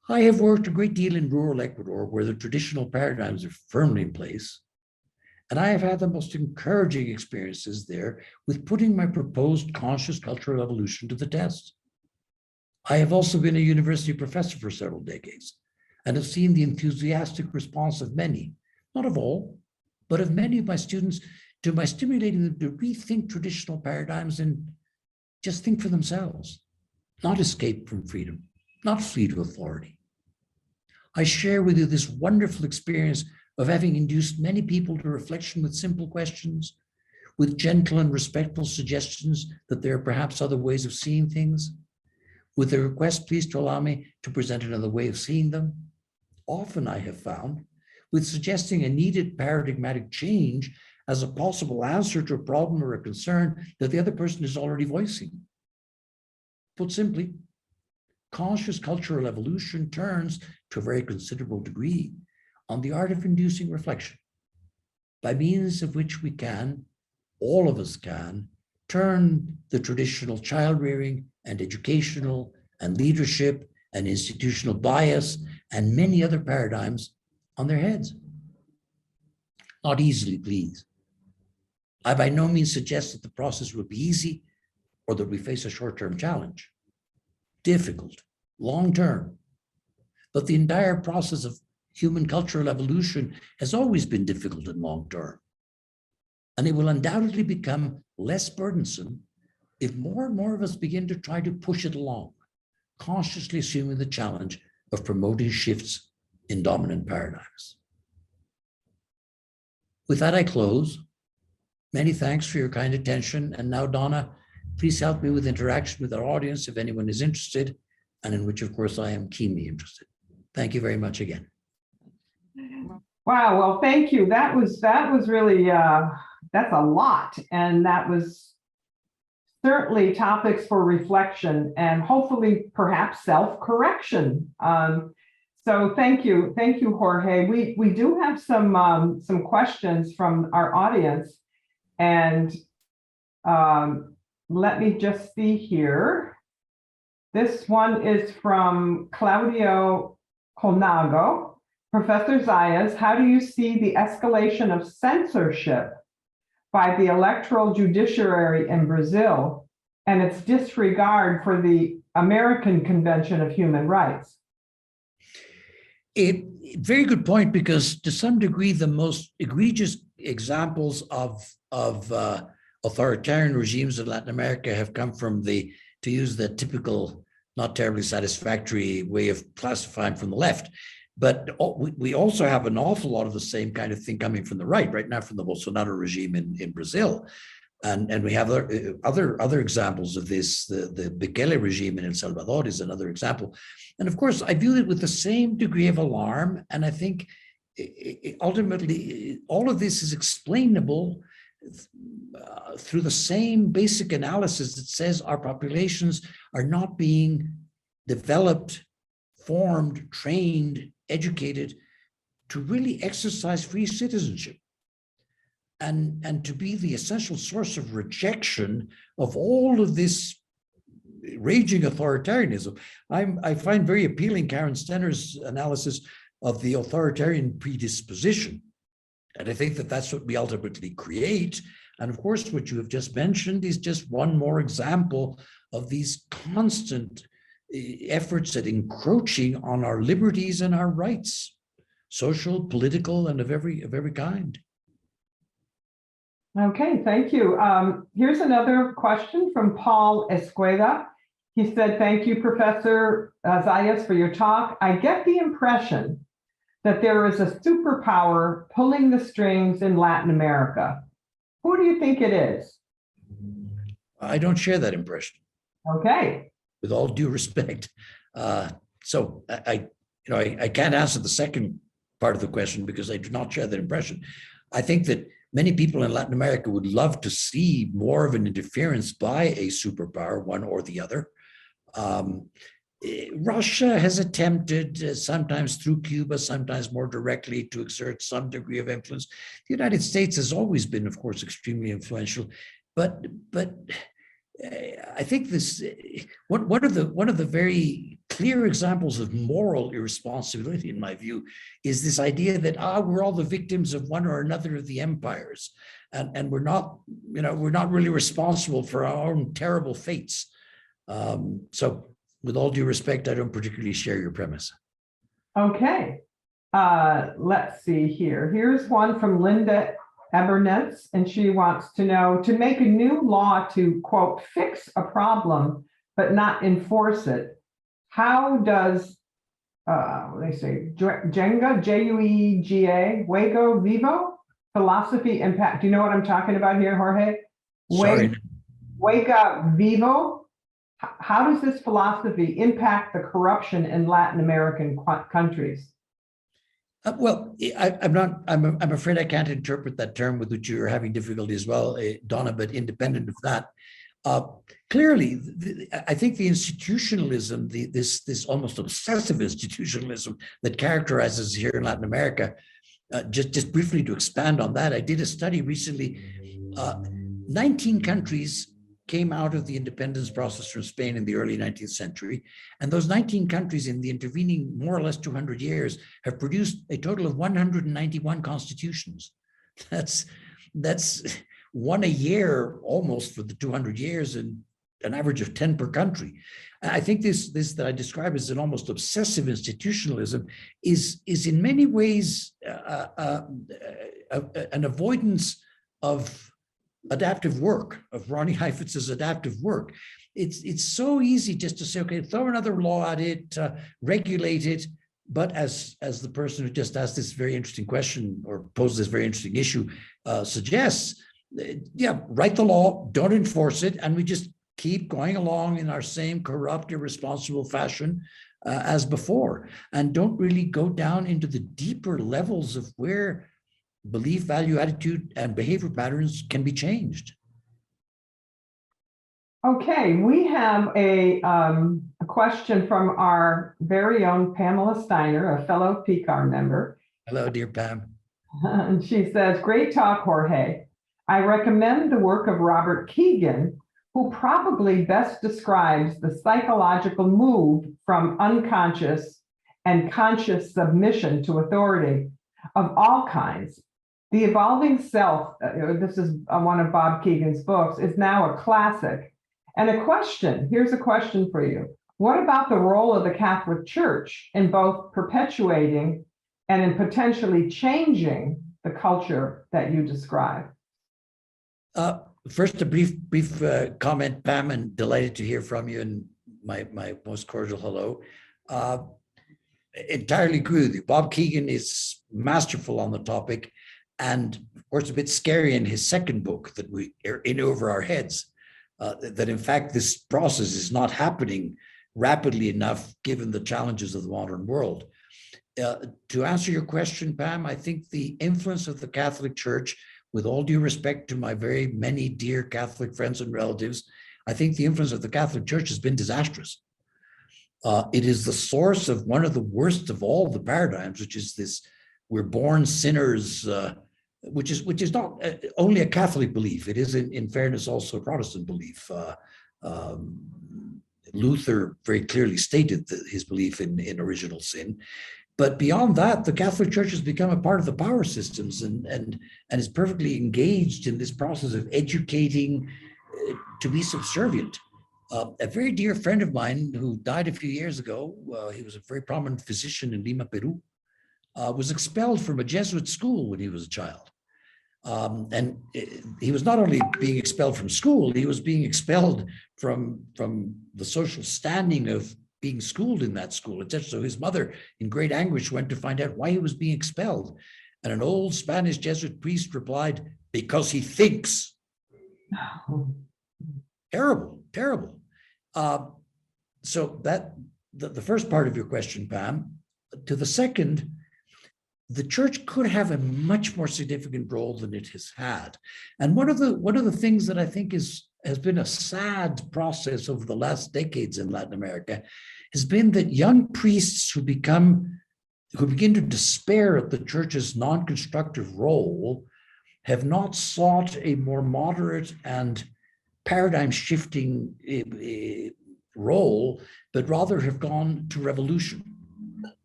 I have worked a great deal in rural Ecuador where the traditional paradigms are firmly in place. And I have had the most encouraging experiences there with putting my proposed conscious cultural evolution to the test. I have also been a university professor for several decades and have seen the enthusiastic response of many, not of all, but of many of my students to my stimulating them to rethink traditional paradigms and just think for themselves, not escape from freedom, not flee to authority. I share with you this wonderful experience of having induced many people to reflection with simple questions, with gentle and respectful suggestions that there are perhaps other ways of seeing things, with the request, please to allow me to present another way of seeing them. Often I have found, with suggesting a needed paradigmatic change as a possible answer to a problem or a concern that the other person is already voicing. Put simply, conscious cultural evolution turns, to a very considerable degree, on the art of inducing reflection, by means of which we can, all of us can, turn the traditional child rearing and educational and leadership and institutional bias and many other paradigms on their heads. Not easily, please. I by no means suggest that the process will be easy or that we face a short-term challenge. Difficult, long-term. But the entire process of human cultural evolution has always been difficult and long-term. And it will undoubtedly become less burdensome if more and more of us begin to try to push it along, consciously assuming the challenge of promoting shifts in dominant paradigms. With that, I close. Many thanks for your kind attention. And now, Donna, please help me with interaction with our audience if anyone is interested, and in which, of course, I am keenly interested. Thank you very much again. Wow, well, thank you. That was really, that's a lot. And that was certainly topics for reflection and hopefully perhaps self-correction. So thank you, Jorge. We do have some questions from our audience, and let me just see here. This one is from Claudio Colnago. Professor Zalles, how do you see the escalation of censorship by the electoral judiciary in Brazil and its disregard for the American Convention of Human Rights? Very good point, because to some degree, the most egregious examples of authoritarian regimes in Latin America have come from to use the typical, not terribly satisfactory way of classifying, from the left. But we also have an awful lot of the same kind of thing coming from the right now, from the Bolsonaro regime in Brazil. And we have other examples of this. The Bukele regime in El Salvador is another example. And of course, I view it with the same degree of alarm. And I think ultimately, all of this is explainable through the same basic analysis that says our populations are not being developed, formed, trained, educated to really exercise free citizenship and to be the essential source of rejection of all of this raging authoritarianism. I find very appealing Karen Stenner's analysis of the authoritarian predisposition. And I think that that's what we ultimately create. And of course, what you have just mentioned is just one more example of these constant efforts at encroaching on our liberties and our rights, social, political, and of every kind. Okay, thank you. Here's another question from Paul Escueda. He said, thank you, Professor Zalles, for your talk. I get the impression that there is a superpower pulling the strings in Latin America. Who do you think it is? I don't share that impression. Okay. With all due respect. So I can't answer the second part of the question because I do not share that impression. I think that many people in Latin America would love to see more of an interference by a superpower, one or the other. Russia has attempted, sometimes through Cuba, sometimes more directly, to exert some degree of influence. The United States has always been, of course, extremely influential, but I think this one of the very clear examples of moral irresponsibility, in my view, is this idea that we're all the victims of one or another of the empires, and we're not, we're not really responsible for our own terrible fates. So, with all due respect, I don't particularly share your premise. Okay. Let's see here. Here's one from Linda Ebernetz, and she wants to know, to make a new law to, quote, fix a problem, but not enforce it, how does, they say, Jenga, J-U-E-G-A, Juego Vivo, philosophy impact? Do you know what I'm talking about here, Jorge? Sorry. Juega Vivo. How does this philosophy impact the corruption in Latin American countries? Well, I'm afraid I can't interpret that term with which you're having difficulty as well, Donna, but independent of that, clearly, I think the institutionalism, this almost obsessive institutionalism that characterizes here in Latin America, just briefly to expand on that, I did a study recently. 19 countries came out of the independence process from Spain in the early 19th century. And those 19 countries in the intervening more or less 200 years have produced a total of 191 constitutions. That's one a year almost for the 200 years, and an average of 10 per country. I think this that I describe as an almost obsessive institutionalism is in many ways an avoidance of adaptive work, of Ronnie Heifetz's adaptive work. It's so easy just to say, okay, throw another law at it, regulate it. But as the person who just asked this very interesting question or posed this very interesting issue suggests, yeah, write the law, don't enforce it, and we just keep going along in our same corrupt, irresponsible fashion as before, and don't really go down into the deeper levels of where belief, value, attitude, and behavior patterns can be changed. Okay, we have a question from our very own Pamela Steiner, a fellow PCAR member. Hello, dear Pam. And she says, great talk, Jorge. I recommend the work of Robert Keegan, who probably best describes the psychological move from unconscious and conscious submission to authority of all kinds. The Evolving Self, this is one of Bob Keegan's books, is now a classic. And a question, here's a question for you. What about the role of the Catholic Church in both perpetuating and in potentially changing the culture that you describe? First, a brief comment, Pam, and delighted to hear from you, and my most cordial hello. Entirely agree with you. Bob Keegan is masterful on the topic, and of course a bit scary in his second book that we are in over our heads, that in fact this process is not happening rapidly enough given the challenges of the modern world. To answer your question, Pam, I think the influence of the Catholic Church, with all due respect to my very many dear Catholic friends and relatives, I think the influence of the Catholic Church has been disastrous. It is the source of one of the worst of all the paradigms, which is this: we're born sinners, which is not only a Catholic belief. It is, in fairness, also a Protestant belief. Luther very clearly stated his belief in original sin. But beyond that, the Catholic Church has become a part of the power systems and is perfectly engaged in this process of educating to be subservient. A very dear friend of mine who died a few years ago, he was a very prominent physician in Lima, Peru, was expelled from a Jesuit school when he was a child. And he was not only being expelled from school, he was being expelled from the social standing of being schooled in that school, etc. So his mother, in great anguish, went to find out why he was being expelled. And an old Spanish Jesuit priest replied, because he thinks. Terrible, terrible. So that the first part of your question, Pam. To the second, the church could have a much more significant role than it has had. And one of the things that I think has been a sad process over the last decades in Latin America has been that young priests who begin to despair at the church's non-constructive role have not sought a more moderate and paradigm shifting role, but rather have gone to revolution.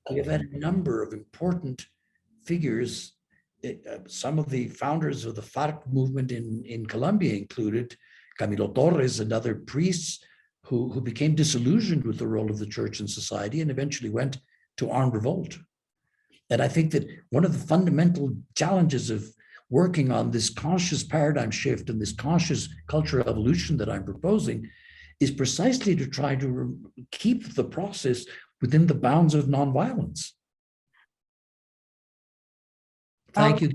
We have had a number of important figures. Some of the founders of the FARC movement in Colombia included Camilo Torres and other priests who became disillusioned with the role of the church in society and eventually went to armed revolt. And I think that one of the fundamental challenges of working on this conscious paradigm shift and this conscious cultural evolution that I'm proposing is precisely to try to keep the process within the bounds of nonviolence. Thank you.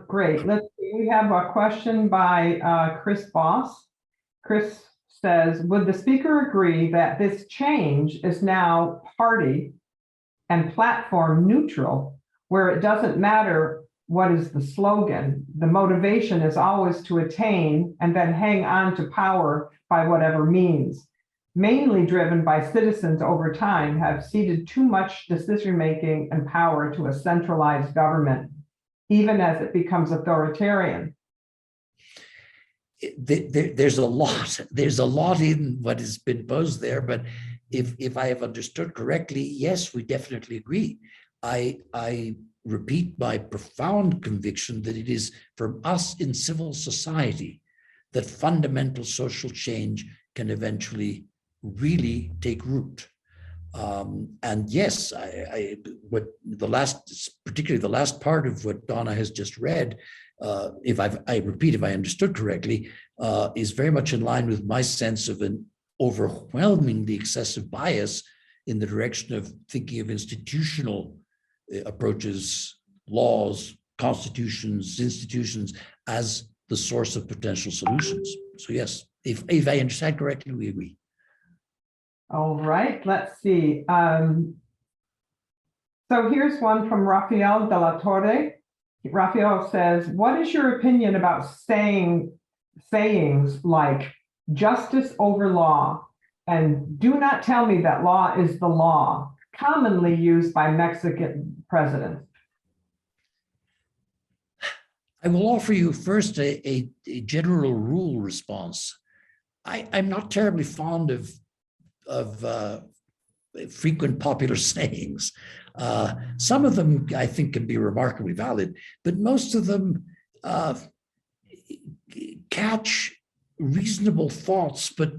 Great. Let's see. We have a question by Chris Boss. Chris says, would the speaker agree that this change is now party and platform neutral, where it doesn't matter what is the slogan? The motivation is always to attain and then hang on to power by whatever means. Mainly driven by citizens over time have ceded too much decision-making and power to a centralized government, even as it becomes authoritarian. There's a lot in what has been posed there, but if I have understood correctly, yes, we definitely agree. I repeat my profound conviction that it is from us in civil society that fundamental social change can eventually really take root. And yes, particularly the last part of what Donna has just read, if I understood correctly, is very much in line with my sense of an overwhelmingly excessive bias in the direction of thinking of institutional approaches, laws, constitutions, institutions as the source of potential solutions. So yes, if I understand correctly, we agree. All right, let's see. So here's one from Rafael de la Torre. Rafael says, what is your opinion about sayings like justice over law and do not tell me that law is the law, commonly used by Mexican presidents? I will offer you first a general rule response. I'm not terribly fond of frequent popular sayings. Some of them I think can be remarkably valid, but most of them catch reasonable thoughts, but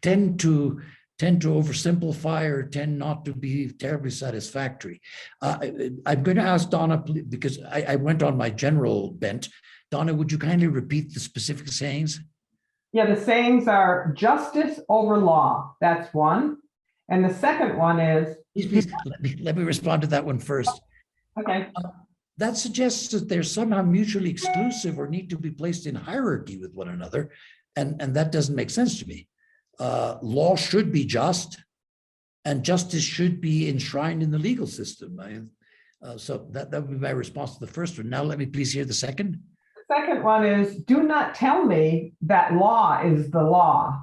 tend to oversimplify or tend not to be terribly satisfactory. I'm going to ask Donna, because I went on my general bent. Donna, would you kindly repeat the specific sayings? Yeah, the sayings are justice over law. That's one. And the second one is... Please, let me respond to that one first. Okay. That suggests that they're somehow mutually exclusive or need to be placed in hierarchy with one another. And that doesn't make sense to me. Law should be just, and justice should be enshrined in the legal system. So that would be my response to the first one. Now let me please hear the second. The second one is, do not tell me that law is the law.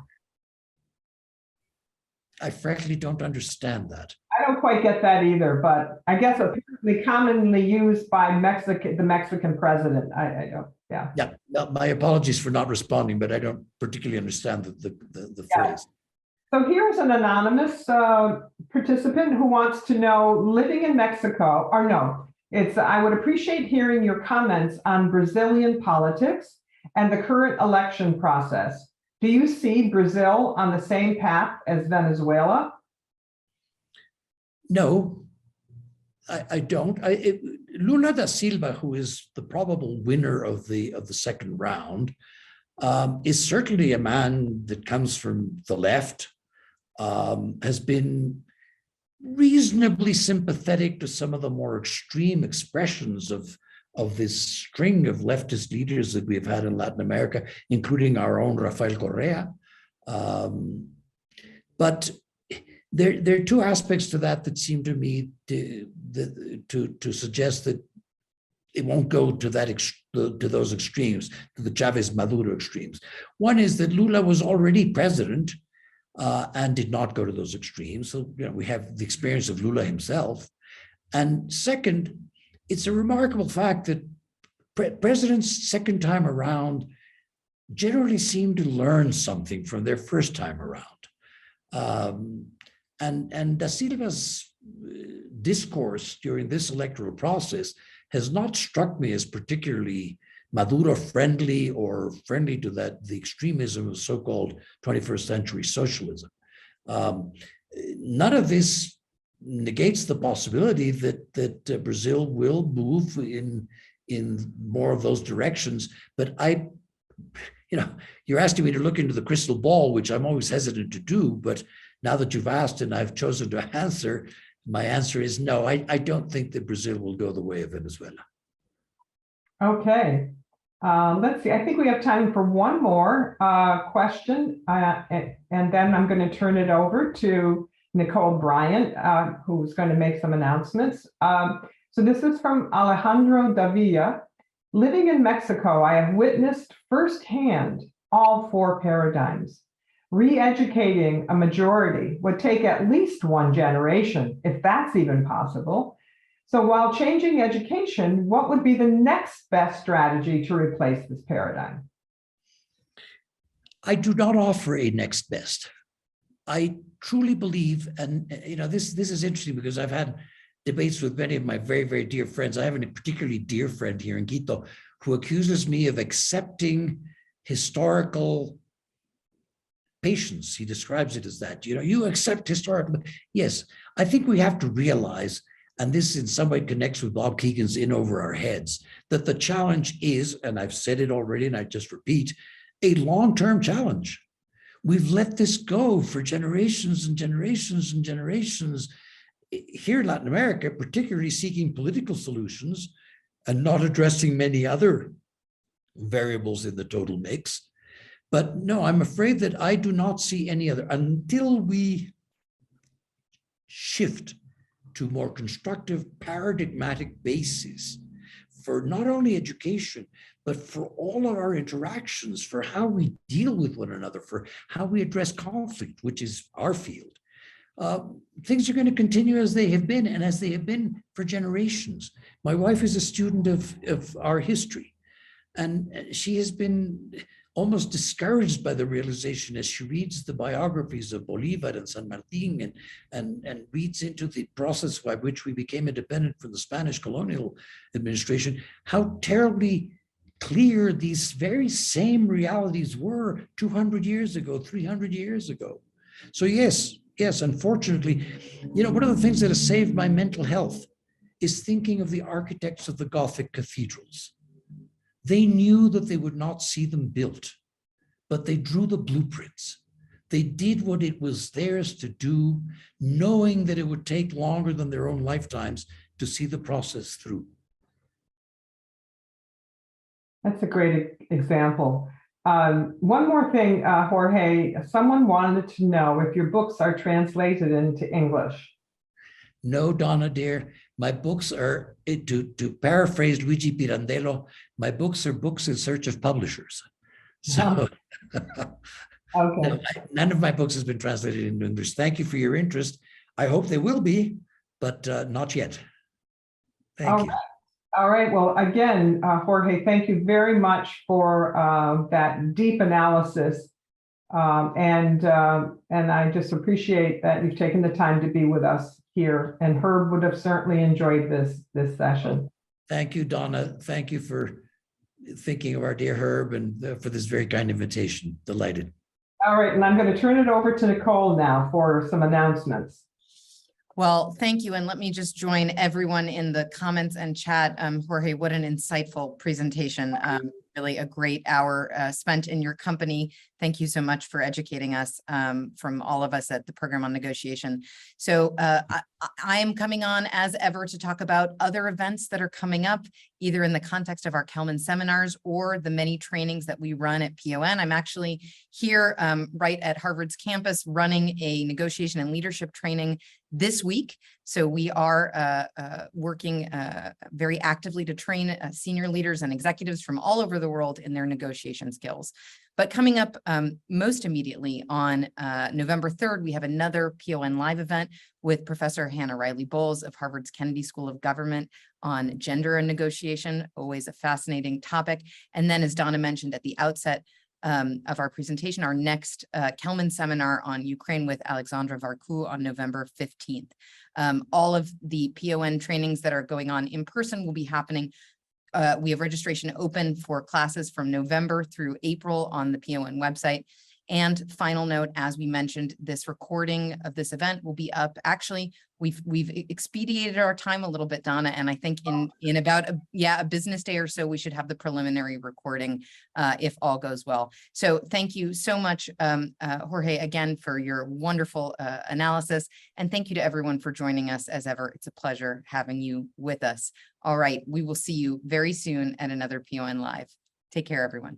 I frankly don't understand that. I don't quite get that either, but I guess apparently commonly used by the Mexican president. I don't, yeah. Yeah, no, my apologies for not responding, but I don't particularly understand the phrase. So here's an anonymous participant who wants to know, living in Mexico, or no, I would appreciate hearing your comments on Brazilian politics and the current election process. Do you see Brazil on the same path as Venezuela? No, I don't. Lula da Silva, who is the probable winner of the second round, is certainly a man that comes from the left, has been reasonably sympathetic to some of the more extreme expressions of this string of leftist leaders that we've had in Latin America, including our own Rafael Correa. But there are two aspects to that seem to me to suggest that it won't go to those extremes, to the Chavez-Maduro extremes. One is that Lula was already president and did not go to those extremes. So we have the experience of Lula himself. And second, it's a remarkable fact that president's second time around generally seem to learn something from their first time around. And Da Silva's discourse during this electoral process has not struck me as particularly Maduro friendly or friendly to the extremism of so-called 21st century socialism. None of this negates the possibility that Brazil will move in more of those directions. But you're asking me to look into the crystal ball, which I'm always hesitant to do. But now that you've asked and I've chosen to answer, my answer is no, I don't think that Brazil will go the way of Venezuela. Okay. Let's see. I think we have time for one more question, and then I'm going to turn it over to Nicole Bryant, who's going to make some announcements. So this is from Alejandro Davila. Living in Mexico, I have witnessed firsthand all four paradigms. Re-educating a majority would take at least one generation, if that's even possible. So while changing education, what would be the next best strategy to replace this paradigm? I do not offer a next best. I truly believe, and this is interesting because I've had debates with many of my very, very dear friends. I have a particularly dear friend here in Quito who accuses me of accepting historical patience. He describes it as that. You accept historical. Yes, I think we have to realize, and this in some way connects with Bob Keegan's In Over Our Heads, that the challenge is, and I've said it already and I just repeat, a long-term challenge. We've let this go for generations and generations and generations. Here in Latin America, particularly seeking political solutions and not addressing many other variables in the total mix. But no, I'm afraid that I do not see any other, until we shift to more constructive, paradigmatic basis for not only education, but for all of our interactions, for how we deal with one another, for how we address conflict, which is our field. Things are going to continue as they have been and as they have been for generations. My wife is a student of our history, and she has been almost discouraged by the realization as she reads the biographies of Bolivar and San Martin and reads into the process by which we became independent from the Spanish colonial administration, how terribly clear these very same realities were 200 years ago, 300 years ago. So yes, unfortunately, one of the things that has saved my mental health is thinking of the architects of the Gothic cathedrals. They knew that they would not see them built, but they drew the blueprints. They did what it was theirs to do, knowing that it would take longer than their own lifetimes to see the process through. That's a great example. One more thing, Jorge, someone wanted to know if your books are translated into English. No, Donna, dear, my books are, to paraphrase Luigi Pirandello, my books are books in search of publishers. So Okay. none of my books has been translated into English. Thank you for your interest. I hope they will be, but not yet. Thank you. All right. Well, again, Jorge, thank you very much for that deep analysis. And I just appreciate that you've taken the time to be with us here. And Herb would have certainly enjoyed this session. Thank you, Donna. Thank you for thinking of our dear Herb and for this very kind invitation. Delighted. All right. And I'm going to turn it over to Nicole now for some announcements. Well, thank you. And let me just join everyone in the comments and chat. Jorge, what an insightful presentation. Really a great hour spent in your company. Thank you so much for educating us from all of us at the Program on Negotiation. So I am coming on as ever to talk about other events that are coming up, either in the context of our Kelman seminars or the many trainings that we run at PON. I'm actually here right at Harvard's campus running a negotiation and leadership training this week. So we are working very actively to train senior leaders and executives from all over the world in their negotiation skills. But coming up most immediately on November 3rd, we have another PON Live event with Professor Hannah Riley Bowles of Harvard's Kennedy School of Government on gender and negotiation, always a fascinating topic. And then, as Donna mentioned at the outset, of our presentation, our next Kelman seminar on Ukraine with Alexandra Varku on November 15th. All of the PON trainings that are going on in person will be happening. We have registration open for classes from November through April on the PON website. And final note, as we mentioned, this recording of this event will be up. Actually, we've expedited our time a little bit, Donna, and I think in about a business day or so, we should have the preliminary recording if all goes well. So thank you so much, Jorge, again, for your wonderful analysis. And thank you to everyone for joining us as ever. It's a pleasure having you with us. All right, we will see you very soon at another PON Live. Take care, everyone.